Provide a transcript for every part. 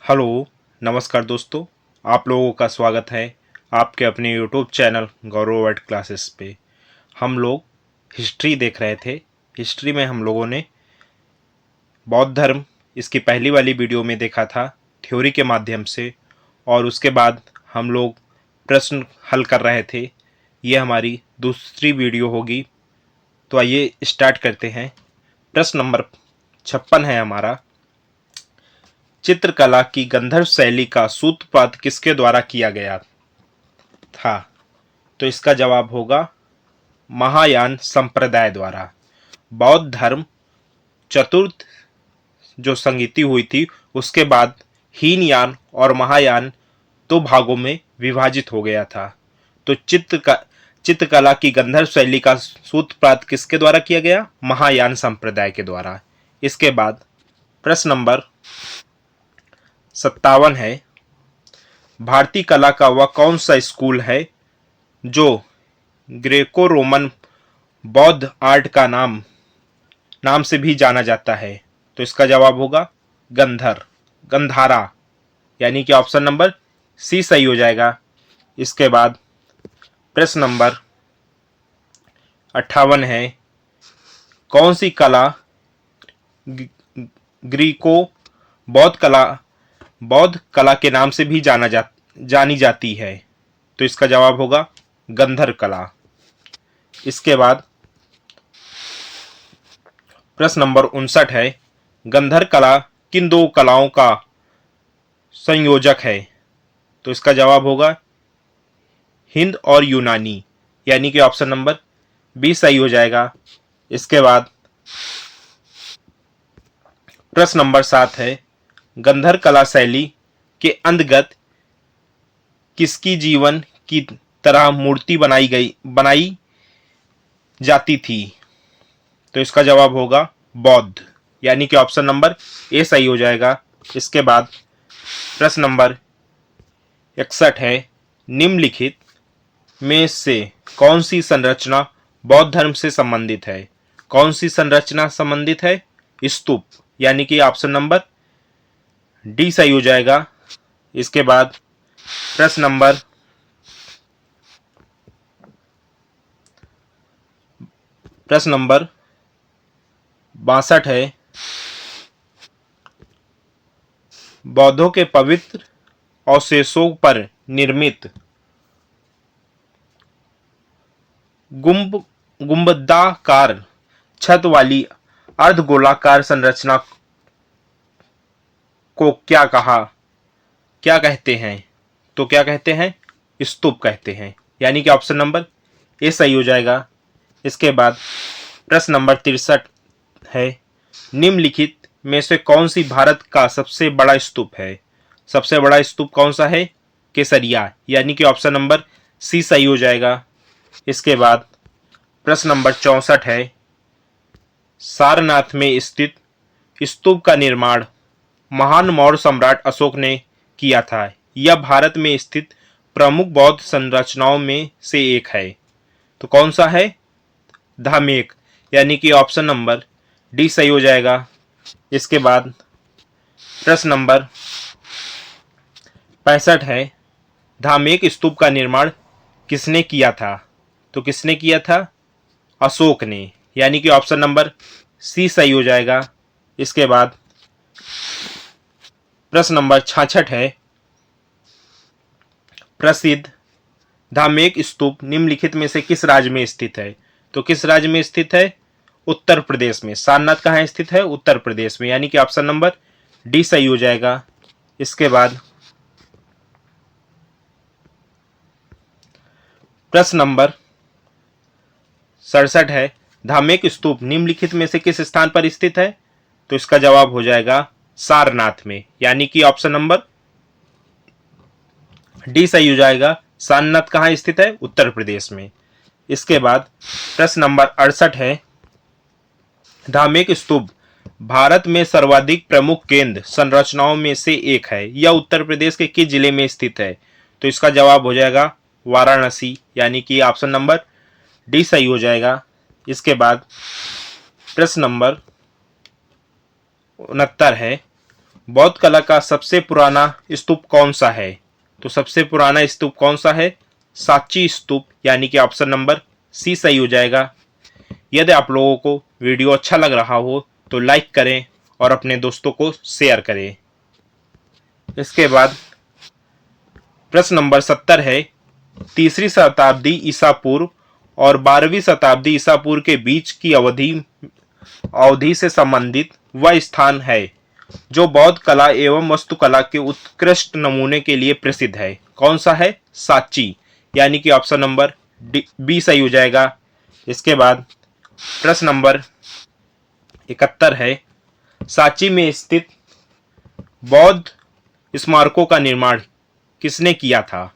Hello, नमस्कार दोस्तों। आप लोगों का स्वागत है आपके अपने यूट्यूब चैनल गौरव वर्ल्ड क्लासेस पे। हम लोग हिस्ट्री देख रहे थे। हिस्ट्री में हम लोगों ने बौद्ध धर्म इसकी पहली वाली वीडियो में देखा था थ्योरी के माध्यम से, और उसके बाद हम लोग प्रश्न हल कर रहे थे। ये हमारी दूसरी वीडियो होगी। तो आइए स्टार्ट करते हैं। प्रश्न नंबर 56 है हमारा। चित्रकला की गंधर्व शैली का सूत्रपात किसके द्वारा किया गया था? तो इसका जवाब होगा महायान संप्रदाय द्वारा। बौद्ध धर्म चतुर्थ जो संगीति हुई थी, उसके बाद हीनयान और महायान दो भागों में विभाजित हो गया था। तो चित्रकला की गंधर्व शैली का सूत्रपात किसके द्वारा किया गया? महायान संप्रदाय के द्वारा। इसके बाद प्रश्न नंबर 57 है। भारतीय कला का वह कौन सा स्कूल है जो ग्रेको रोमन बौद्ध आर्ट का नाम से भी जाना जाता है? तो इसका जवाब होगा गंधारा, यानी कि ऑप्शन नंबर सी सही हो जाएगा। इसके बाद प्रश्न नंबर 58 है। कौन सी कला ग्रीको बौद्ध कला के नाम से भी जानी जाती है? तो इसका जवाब होगा गंधर्व कला। इसके बाद प्रश्न नंबर 59 है। गंधर्व कला किन दो कलाओं का संयोजक है? तो इसका जवाब होगा हिंद और यूनानी, यानी कि ऑप्शन नंबर बी सही हो जाएगा। इसके बाद प्रश्न नंबर 7 है। गंधर्व कला शैली के अंतर्गत किसकी जीवन की तरह मूर्ति बनाई जाती थी? तो इसका जवाब होगा बौद्ध, यानी कि ऑप्शन नंबर ए सही हो जाएगा। इसके बाद प्रश्न नंबर 61 है। निम्नलिखित में से कौन सी संरचना बौद्ध धर्म से संबंधित है? कौन सी संरचना संबंधित है? स्तूप, यानी कि ऑप्शन नंबर डी सही हो जाएगा। इसके बाद प्रश्न नंबर 62 है। बौद्धों के पवित्र अवशेषों पर निर्मित गुंबदाकार छत वाली अर्धगोलाकार संरचना को क्या कहते हैं? तो क्या कहते हैं? स्तूप कहते हैं, यानी कि ऑप्शन नंबर ए सही हो जाएगा। इसके बाद प्रश्न नंबर 63 है। निम्नलिखित में से कौन सी भारत का सबसे बड़ा स्तूप है? सबसे बड़ा स्तूप कौन सा है? केसरिया, यानी कि ऑप्शन नंबर सी सही हो जाएगा। इसके बाद प्रश्न नंबर 64 है। सारनाथ में स्थित स्तूप का निर्माण महान मौर्य सम्राट अशोक ने किया था। यह भारत में स्थित प्रमुख बौद्ध संरचनाओं में से एक है। तो कौन सा है? धामेक, यानी कि ऑप्शन नंबर डी सही हो जाएगा। इसके बाद प्रश्न नंबर 65 है। धामेक स्तूप का निर्माण किसने किया था? तो किसने किया था? अशोक ने, यानी कि ऑप्शन नंबर सी सही हो जाएगा। इसके बाद प्रश्न नंबर 66 है। प्रसिद्ध धामेक स्तूप निम्नलिखित में से किस राज्य में स्थित है? तो किस राज्य में स्थित है? उत्तर प्रदेश में। सारनाथ कहाँ स्थित है? उत्तर प्रदेश में, यानी कि ऑप्शन नंबर डी सही हो जाएगा। इसके बाद प्रश्न नंबर 67 है। धामेक स्तूप निम्नलिखित में से किस स्थान पर स्थित है? तो इसका जवाब हो जाएगा सारनाथ में, यानी कि ऑप्शन नंबर डी सही हो जाएगा। सारनाथ कहाँ स्थित है? उत्तर प्रदेश में। इसके बाद प्रश्न नंबर 68 है। धामेक स्तूप भारत में सर्वाधिक प्रमुख केंद्र संरचनाओं में से एक है। यह उत्तर प्रदेश के किस जिले में स्थित है? तो इसका जवाब हो जाएगा वाराणसी, यानी कि ऑप्शन नंबर डी सही हो जाएगा। इसके बाद प्रश्न नंबर 69 है। बौद्ध कला का सबसे पुराना स्तूप कौन सा है? तो सबसे पुराना स्तूप कौन सा है? सांची स्तूप, यानी कि ऑप्शन नंबर सी सही हो जाएगा। यदि आप लोगों को वीडियो अच्छा लग रहा हो तो लाइक करें और अपने दोस्तों को शेयर करें। इसके बाद प्रश्न नंबर 70 है, तीसरी शताब्दी ईसा पूर्व और 12वीं शताब्दी ईसा पूर्व के बीच की अवधि से संबंधित वह स्थान है जो बौद्ध कला एवं वास्तुकला के उत्कृष्ट नमूने के लिए प्रसिद्ध है। कौन सा है? सांची, यानी कि ऑप्शन नंबर बी सही हो जाएगा। इसके बाद प्रश्न नंबर 71 है, सांची में स्थित बौद्ध स्मारकों का निर्माण किसने किया था?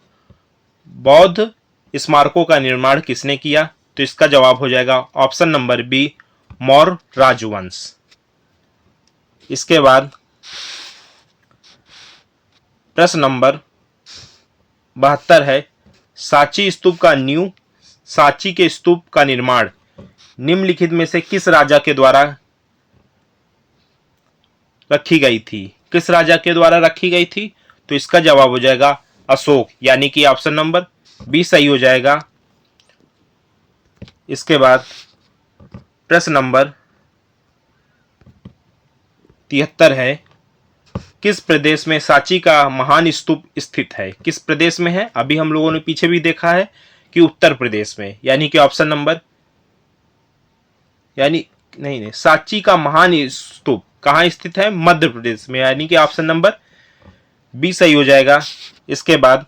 बौद्ध स्मारकों का निर्माण किसने किया? तो इसका जवाब हो जाएगा ऑप्शन नंबर बी, मौर्य राजवंश। इसके बाद प्रश्न नंबर 72 है, सांची के स्तूप का निर्माण निम्नलिखित में से किस राजा के द्वारा रखी गई थी? किस राजा के द्वारा रखी गई थी? तो इसका जवाब हो जाएगा अशोक, यानी कि ऑप्शन नंबर बी सही हो जाएगा। इसके बाद प्रश्न नंबर 73 है, किस प्रदेश में सांची का महान स्तूप स्थित है? किस प्रदेश में है? अभी हम लोगों ने पीछे भी देखा है कि उत्तर प्रदेश में, यानी कि ऑप्शन नंबर नहीं, सांची का महान स्तूप कहाँ स्थित है? मध्य प्रदेश में, यानी कि ऑप्शन नंबर बी सही हो जाएगा। इसके बाद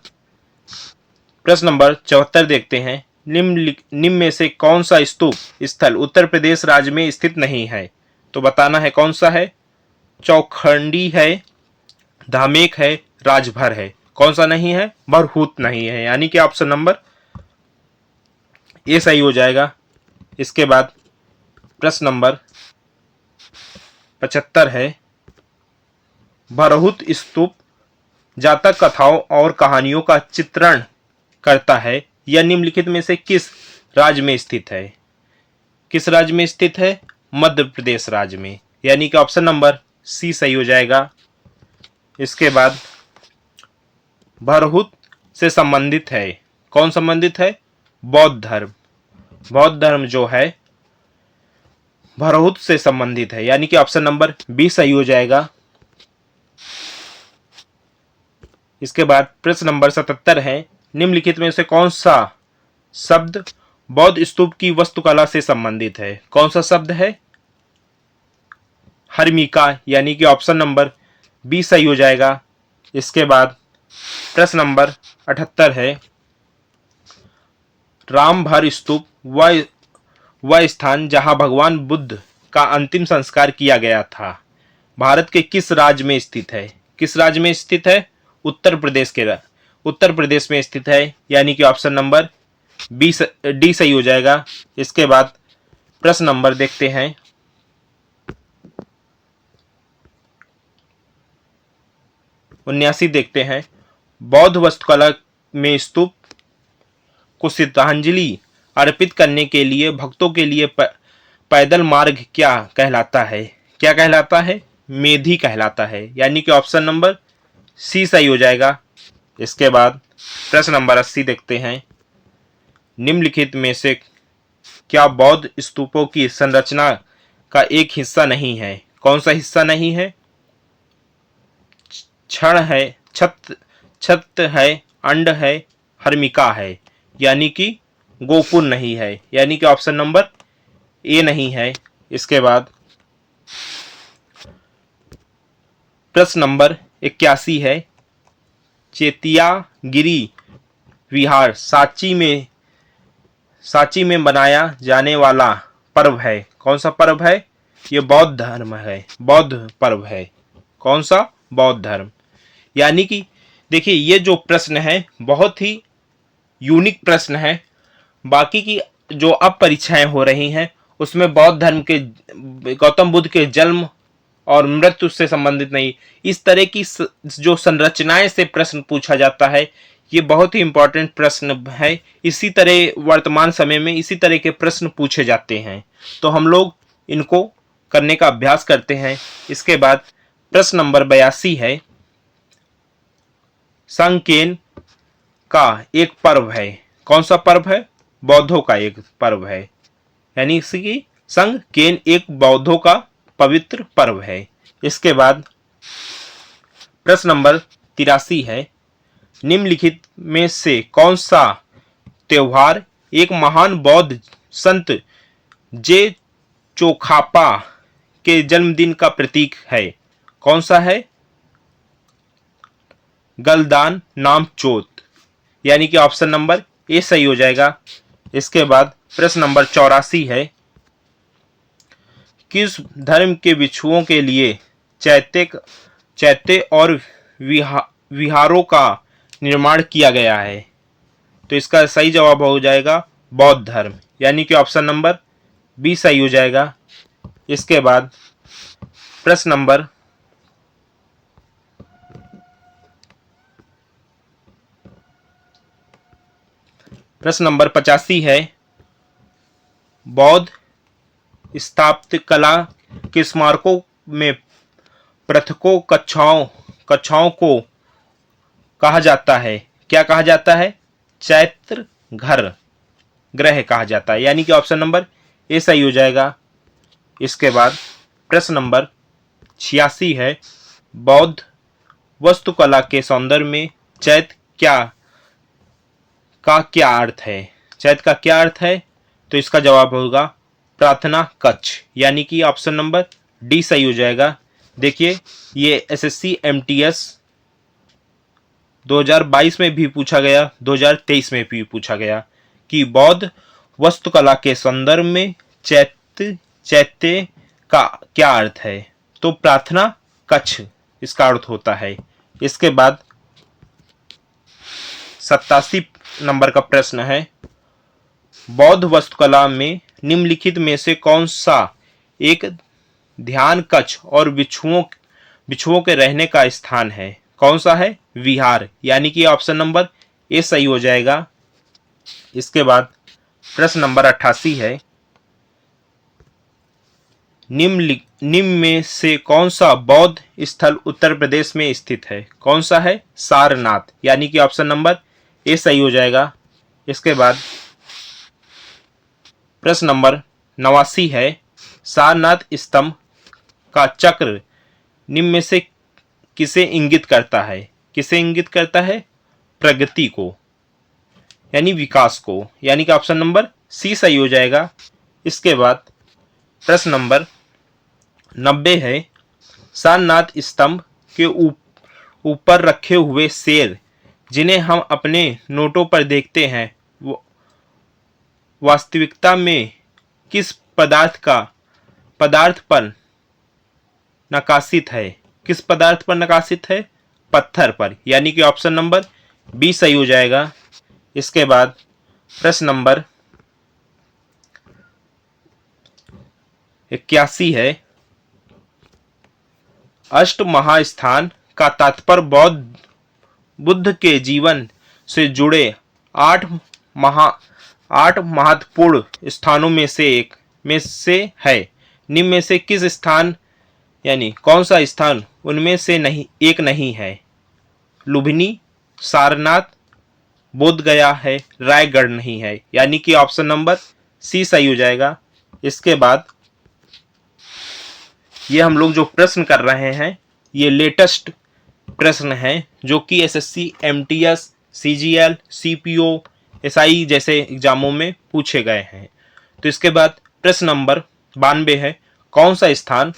प्रश्न नंबर 74 देखते हैं, निम्न में से कौन सा स्तूप स्थल उत्तर प्रदेश राज्य में स्थित नहीं है? तो बताना है कौन सा है। चौखंडी है, धामेक है, राजभर है। कौन सा नहीं है? भरहूत नहीं है, यानी कि ऑप्शन नंबर ए सही हो जाएगा। इसके बाद प्रश्न नंबर 75 है, भरहूत स्तूप जातक कथाओं और कहानियों का चित्रण करता है। यह निम्नलिखित में से किस राज्य में स्थित है? किस राज्य में स्थित है? मध्य प्रदेश राज्य में, यानी कि ऑप्शन नंबर सी सही हो जाएगा। इसके बाद भरहूत से संबंधित है, कौन संबंधित है? बौद्ध धर्म। बौद्ध धर्म जो है भरहूत से संबंधित है, यानी कि ऑप्शन नंबर बी सही हो जाएगा। इसके बाद प्रश्न नंबर 77 है, निम्नलिखित में से कौन सा शब्द बौद्ध स्तूप की वास्तुकला से संबंधित है? कौन सा शब्द है? हर्मिका, यानी कि ऑप्शन नंबर बी सही हो जाएगा। इसके बाद प्रश्न नंबर 78 है, रामभर स्तूप वह स्थान जहां भगवान बुद्ध का अंतिम संस्कार किया गया था, भारत के किस राज्य में स्थित है? किस राज्य में स्थित है? उत्तर प्रदेश में स्थित है, यानी कि ऑप्शन नंबर डी सही हो जाएगा। इसके बाद प्रश्न नंबर देखते हैं 79 देखते हैं, बौद्ध वास्तुकला में स्तूप को श्रद्धांजलि अर्पित करने के लिए भक्तों के लिए पैदल मार्ग क्या कहलाता है? क्या कहलाता है? मेधी कहलाता है, यानी कि ऑप्शन नंबर सी सही हो जाएगा। इसके बाद प्रश्न नंबर 80 देखते हैं, निम्नलिखित में से क्या बौद्ध स्तूपों की संरचना का एक हिस्सा नहीं है? कौन सा हिस्सा नहीं है? क्षण है, छत है, अंड है, हर्मिका है, यानी कि गोपुर नहीं है, यानी कि ऑप्शन नंबर ए नहीं है। इसके बाद प्रश्न नंबर 81 है, चेतियागिरी विहार सांची में बनाया जाने वाला पर्व है। कौन सा पर्व है? ये बौद्ध धर्म है, बौद्ध पर्व है। कौन सा? बौद्ध धर्म। यानी कि देखिए, ये जो प्रश्न है बहुत ही यूनिक प्रश्न है। बाकी की जो अब परीक्षाएं हो रही हैं उसमें बौद्ध धर्म के गौतम बुद्ध के जन्म और मृत्यु से संबंधित नहीं, इस तरह की जो संरचनाएं से प्रश्न पूछा जाता है, ये बहुत ही इंपॉर्टेंट प्रश्न है। इसी तरह वर्तमान समय में इसी तरह के प्रश्न पूछे जाते हैं, तो हम लोग इनको करने का अभ्यास करते हैं। इसके बाद प्रश्न नंबर 82 है, संकेन का एक पर्व है। कौन सा पर्व है? बौद्धों का एक पर्व है, यानी कि संकेन एक बौद्धों का पवित्र पर्व है। इसके बाद प्रश्न नंबर 83 है, निम्नलिखित में से कौन सा त्योहार एक महान बौद्ध संत जे चोखापा के जन्मदिन का प्रतीक है? कौन सा है? गलदान नाम चोत, यानी कि ऑप्शन नंबर ए सही हो जाएगा। इसके बाद प्रश्न नंबर 84 है, किस धर्म के भिक्षुओं के लिए चैत्य और विहारों का निर्माण किया गया है? तो इसका सही जवाब हो जाएगा बौद्ध धर्म, यानी कि ऑप्शन नंबर बी सही हो जाएगा। इसके बाद प्रश्न नंबर 85 है, बौद्ध स्थापत्य कला के स्मारकों में पृथकों कक्षाओं को कहा जाता है? क्या कहा जाता है? चैत्र ग्रह कहा जाता है, यानी कि ऑप्शन नंबर ए सही हो जाएगा। इसके बाद प्रश्न नंबर 86 है, बौद्ध वास्तुकला के सौंदर्य में चैत्य का क्या अर्थ है? चैत्य का क्या अर्थ है? तो इसका जवाब होगा प्रार्थना कक्ष, यानी कि ऑप्शन नंबर डी सही हो जाएगा। देखिए, ये एसएससी एमटीएस 2022 में भी पूछा गया, 2023 में भी पूछा गया कि बौद्ध वास्तुकला के संदर्भ में चैत्य का क्या अर्थ है? तो प्रार्थना कक्ष इसका अर्थ होता है। इसके बाद 87 नंबर का प्रश्न है, बौद्ध वास्तुकला में निम्नलिखित में से कौन सा एक ध्यान कक्ष और बिच्छुओं के रहने का स्थान है? कौन सा है? विहार, यानी कि ऑप्शन नंबर ए सही हो जाएगा। इसके बाद प्रश्न नंबर 88 है, निम्न में से कौन सा बौद्ध स्थल उत्तर प्रदेश में स्थित है? कौन सा है? सारनाथ, यानी कि ऑप्शन नंबर ए सही हो जाएगा। इसके बाद प्रश्न नंबर 89 है, सारनाथ स्तंभ का चक्र निम्न में से किसे इंगित करता है? किसे इंगित करता है? प्रगति को, यानी विकास को, यानी कि ऑप्शन नंबर सी सही हो जाएगा। इसके बाद प्रश्न नंबर 90 है, सारनाथ स्तंभ के ऊपर रखे हुए शेर जिन्हें हम अपने नोटों पर देखते हैं वास्तविकता में किस पदार्थ पर नकाशित है? किस पदार्थ पर नकाशित है? पत्थर पर, यानी कि ऑप्शन नंबर बी सही हो जाएगा। इसके बाद प्रश्न नंबर 81 है, अष्ट महास्थान का तात्पर्य बुद्ध के जीवन से जुड़े 8 महत्वपूर्ण स्थानों में से है। निम्न में से किस स्थान, यानी कौन सा स्थान उनमें से एक नहीं है? लुम्बिनी, सारनाथ, बोध गया है, रायगढ़ नहीं है, यानी कि ऑप्शन नंबर सी सही हो जाएगा। इसके बाद ये हम लोग जो प्रश्न कर रहे हैं ये लेटेस्ट प्रश्न हैं जो कि SSC, MTS, CGL, CPO, SI जैसे एग्जामों में पूछे गए हैं। तो इसके बाद प्रश्न नंबर 92 है, कौन सा स्थान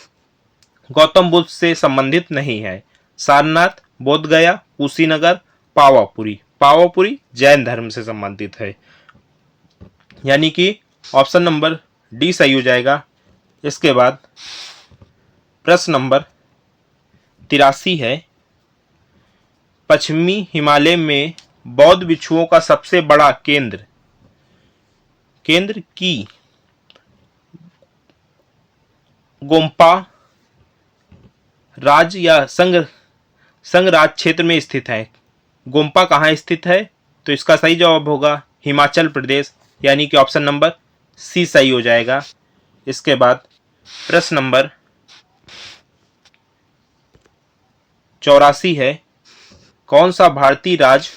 गौतम बुद्ध से संबंधित नहीं है? सारनाथ, बोध गया, कुशीनगर, पावापुरी जैन धर्म से संबंधित है, यानी कि ऑप्शन नंबर डी सही हो जाएगा। इसके बाद प्रश्न नंबर 83 है, पश्चिमी हिमालय में बौद्ध भिक्षुओं का सबसे बड़ा केंद्र की गोम्पा राज्य या संघ राज क्षेत्र में स्थित है। गोम्पा कहाँ स्थित है? तो इसका सही जवाब होगा हिमाचल प्रदेश, यानी कि ऑप्शन नंबर सी सही हो जाएगा। इसके बाद प्रश्न नंबर 84 है, कौन सा भारतीय राज्य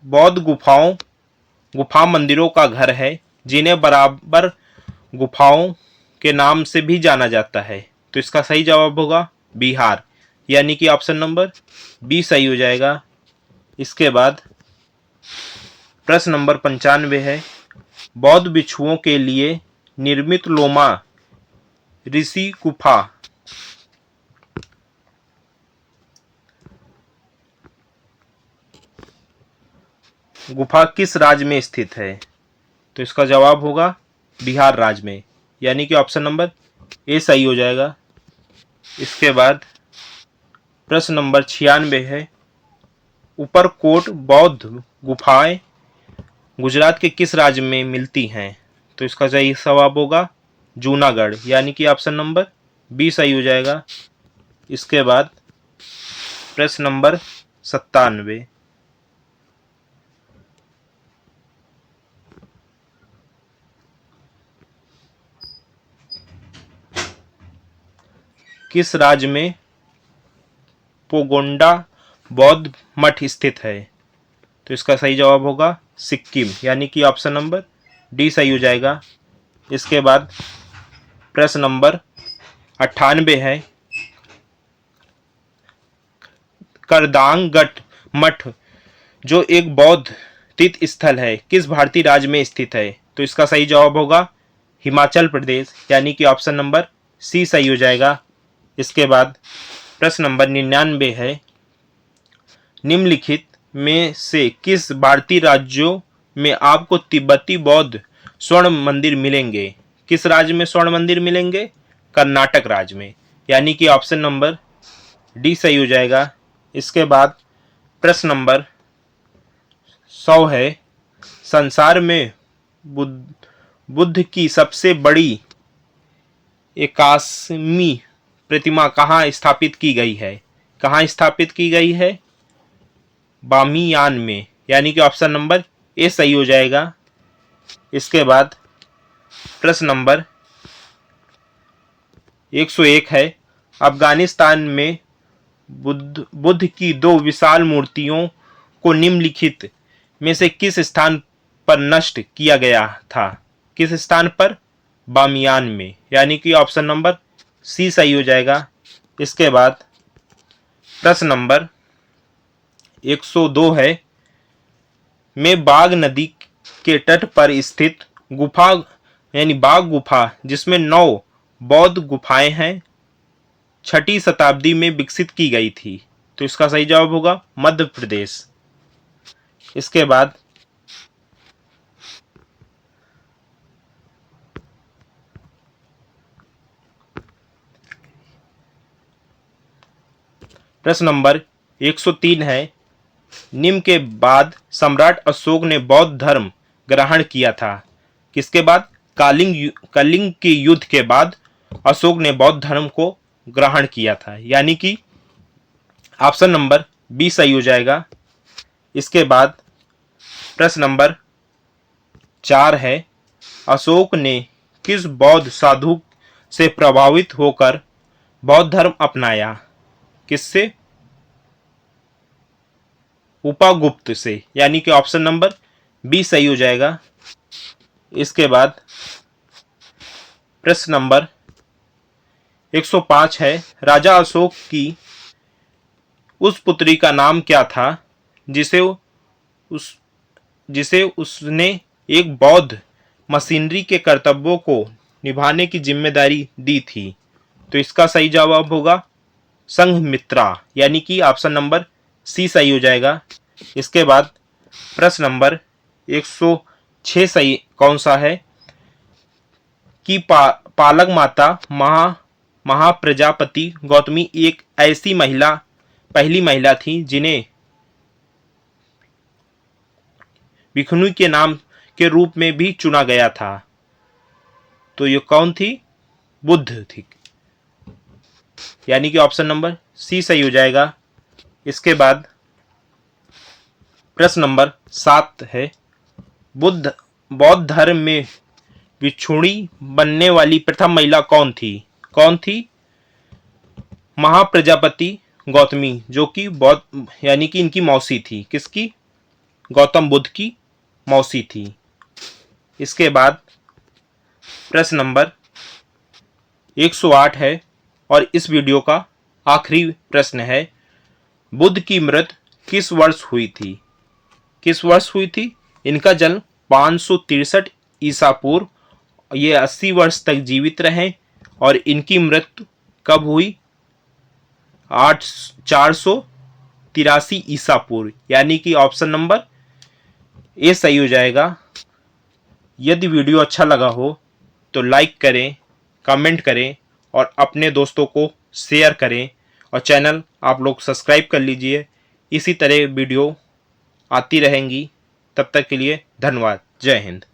बौद्ध गुफा मंदिरों का घर है जिन्हें बराबर गुफाओं के नाम से भी जाना जाता है? तो इसका सही जवाब होगा बिहार, यानी कि ऑप्शन नंबर बी सही हो जाएगा। इसके बाद प्रश्न नंबर 95 है, बौद्ध भिक्षुओं के लिए निर्मित लोमा ऋषि गुफा किस राज्य में स्थित है? तो इसका जवाब होगा बिहार राज्य में, यानी कि ऑप्शन नंबर ए सही हो जाएगा। इसके बाद प्रश्न नंबर 96 है, ऊपरकोट बौद्ध गुफाएं गुजरात के किस राज्य में मिलती हैं? तो इसका सही जवाब होगा जूनागढ़, यानी कि ऑप्शन नंबर बी सही हो जाएगा। इसके बाद प्रश्न नंबर 97, किस राज्य में पोगोंडा बौद्ध मठ स्थित है? तो इसका सही जवाब होगा सिक्किम, यानी कि ऑप्शन नंबर डी सही हो जाएगा। इसके बाद प्रश्न नंबर 98 है, करदांगट मठ जो एक बौद्ध तीर्थ स्थल है किस भारतीय राज्य में स्थित है? तो इसका सही जवाब होगा हिमाचल प्रदेश, यानी कि ऑप्शन नंबर सी सही हो जाएगा। इसके बाद प्रश्न नंबर 99 है, निम्नलिखित में से किस भारतीय राज्यों में आपको तिब्बती बौद्ध स्वर्ण मंदिर मिलेंगे? किस राज्य में स्वर्ण मंदिर मिलेंगे? कर्नाटक राज्य में, यानी कि ऑप्शन नंबर डी सही हो जाएगा। इसके बाद प्रश्न नंबर 100 है, संसार में बुद्ध की सबसे बड़ी 81वीं प्रतिमा कहाँ स्थापित की गई है? कहाँ स्थापित की गई है? बामियान में, यानी कि ऑप्शन नंबर ए सही हो जाएगा। इसके बाद प्रश्न नंबर 101 है, अफगानिस्तान में बुद्ध की दो विशाल मूर्तियों को निम्नलिखित में से किस स्थान पर नष्ट किया गया था? किस स्थान पर? बामियान में, यानी कि ऑप्शन नंबर सी सही हो जाएगा। इसके बाद प्रश्न नंबर 102 है, में बाघ नदी के तट पर स्थित गुफा यानी बाघ गुफा जिसमें 9 बौद्ध गुफाएं हैं 6ठी शताब्दी में विकसित की गई थी? तो इसका सही जवाब होगा मध्य प्रदेश। इसके बाद प्रश्न नंबर 103 है, निम्न के बाद सम्राट अशोक ने बौद्ध धर्म ग्रहण किया था? किसके बाद? कलिंग के युद्ध के बाद अशोक ने बौद्ध धर्म को ग्रहण किया था, यानी कि ऑप्शन नंबर बी सही हो जाएगा। इसके बाद प्रश्न नंबर 4 है, अशोक ने किस बौद्ध साधु से प्रभावित होकर बौद्ध धर्म अपनाया? किससे? उपगुप्त से, यानी कि ऑप्शन नंबर बी सही हो जाएगा। इसके बाद प्रश्न नंबर 105 है, राजा अशोक की उस पुत्री का नाम क्या था जिसे उसने एक बौद्ध मशीनरी के कर्तव्यों को निभाने की जिम्मेदारी दी थी? तो इसका सही जवाब होगा संघमित्रा, यानी कि ऑप्शन नंबर सी सही हो जाएगा। इसके बाद प्रश्न नंबर 106 सही कौन सा है कि पालक माता महाप्रजापति गौतमी एक ऐसी पहली महिला थी जिन्हें भिखनु के नाम के रूप में भी चुना गया था? तो ये कौन थी? बुद्ध थी, यानी कि ऑप्शन नंबर सी सही हो जाएगा। इसके बाद प्रश्न नंबर 7 है, बौद्ध धर्म में भिक्षुणी बनने वाली प्रथम महिला कौन थी? महाप्रजापति गौतमी, जो कि बौद्ध यानी कि इनकी मौसी थी। किसकी? गौतम बुद्ध की मौसी थी। इसके बाद प्रश्न नंबर 108 है और इस वीडियो का आखिरी प्रश्न है, बुद्ध की मृत्यु किस वर्ष हुई थी? किस वर्ष हुई थी? इनका जन्म 563 ईसा पूर्व, ये 80 वर्ष तक जीवित रहे और इनकी मृत्यु कब हुई? 483 ईसा पूर्व, यानी कि ऑप्शन नंबर ए सही हो जाएगा। यदि वीडियो अच्छा लगा हो तो लाइक करें, कमेंट करें और अपने दोस्तों को शेयर करें और चैनल आप लोग सब्सक्राइब कर लीजिए। इसी तरह वीडियो आती रहेंगी। तब तक के लिए धन्यवाद। जय हिंद।